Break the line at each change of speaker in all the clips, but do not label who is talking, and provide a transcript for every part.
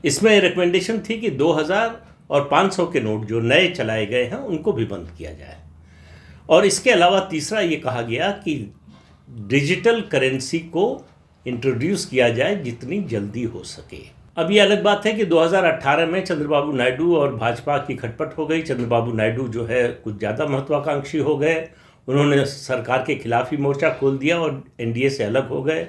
इसमें रिकमेंडेशन थी कि 2000 और 500 के नोट जो नए चलाए गए हैं उनको भी बंद किया जाए। और इसके अलावा तीसरा ये कहा गया कि डिजिटल करेंसी को इंट्रोड्यूस किया जाए जितनी जल्दी हो सके। अब ये अलग बात है कि 2018 में चंद्रबाबू नायडू और भाजपा की खटपट हो गई। चंद्रबाबू नायडू जो है कुछ ज़्यादा महत्वाकांक्षी हो गए, उन्होंने सरकार के खिलाफ ही मोर्चा खोल दिया और एनडीए से अलग हो गए।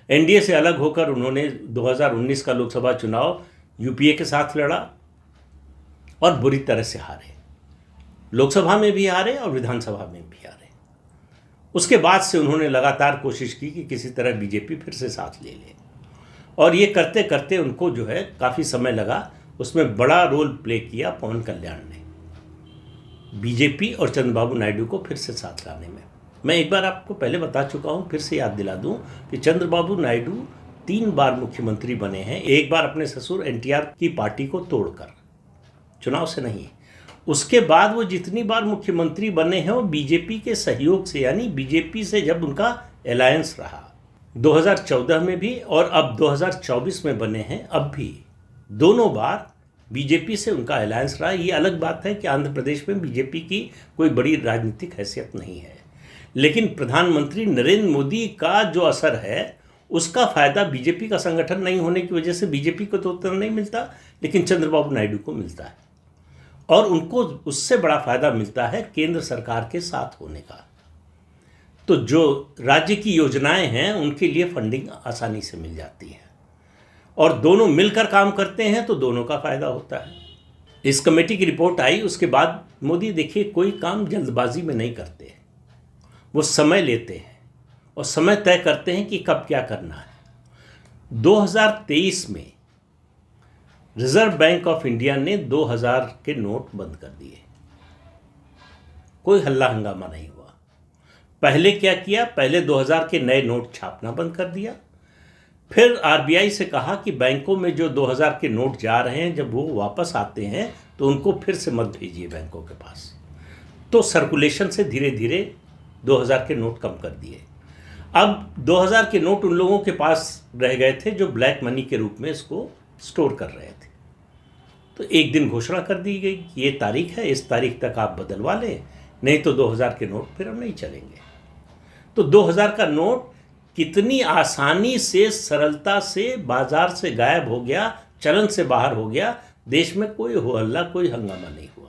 एनडीए से अलग होकर उन्होंने 2019 का लोकसभा चुनाव यूपीए के साथ लड़ा और बुरी तरह से हारे। लोकसभा में भी हारे और विधानसभा में भी हारे। उसके बाद से उन्होंने लगातार कोशिश की कि किसी तरह बीजेपी फिर से साथ ले ले, और ये करते करते उनको जो है काफ़ी समय लगा। उसमें बड़ा रोल प्ले किया पवन कल्याण ने बीजेपी और चंद्रबाबू नायडू को फिर से साथ लाने में। मैं एक बार आपको पहले बता चुका हूँ, फिर से याद दिला दूँ कि चंद्रबाबू नायडू 3 बार मुख्यमंत्री बने हैं। एक बार अपने ससुर एनटीआर की पार्टी को तोड़कर, चुनाव से नहीं। उसके बाद वो जितनी बार मुख्यमंत्री बने हैं वो बीजेपी के सहयोग से, यानी बीजेपी से जब उनका अलायंस रहा। 2014 में भी और अब 2024 में बने हैं, अब भी दोनों बार बीजेपी से उनका अलायंस रहा। ये अलग बात है कि आंध्र प्रदेश में बीजेपी की कोई बड़ी राजनीतिक हैसियत नहीं है, लेकिन प्रधानमंत्री नरेंद्र मोदी का जो असर है उसका फायदा बीजेपी का संगठन नहीं होने की वजह से बीजेपी को तो उतना नहीं मिलता, लेकिन चंद्रबाबू नायडू को मिलता है। और उनको उससे बड़ा फायदा मिलता है केंद्र सरकार के साथ होने का। तो जो राज्य की योजनाएं हैं उनके लिए फंडिंग आसानी से मिल जाती है, और दोनों मिलकर काम करते हैं तो दोनों का फायदा होता है। इस कमेटी की रिपोर्ट आई, उसके बाद मोदी देखिए कोई काम जल्दबाजी में नहीं करते, वो समय लेते हैं और समय तय करते हैं कि कब क्या करना है। 2023 में रिजर्व बैंक ऑफ इंडिया ने 2000 के नोट बंद कर दिए, कोई हल्ला हंगामा नहीं हुआ। पहले क्या किया, पहले 2000 के नए नोट छापना बंद कर दिया। फिर आरबीआई से कहा कि बैंकों में जो 2000 के नोट जा रहे हैं जब वो वापस आते हैं तो उनको फिर से मत भेजिए बैंकों के पास। तो सर्कुलेशन से धीरे धीरे 2000 के नोट कम कर दिए। अब 2000 के नोट उन लोगों के पास रह गए थे जो ब्लैक मनी के रूप में इसको स्टोर कर रहे थे। तो एक दिन घोषणा कर दी गई कि ये तारीख है, इस तारीख तक आप बदलवा लें, नहीं तो 2000 के नोट फिर हम नहीं चलेंगे। तो 2000 का नोट कितनी आसानी से, सरलता से बाजार से गायब हो गया, चलन से बाहर हो गया। देश में कोई हो हल्ला, कोई हंगामा नहीं हुआ।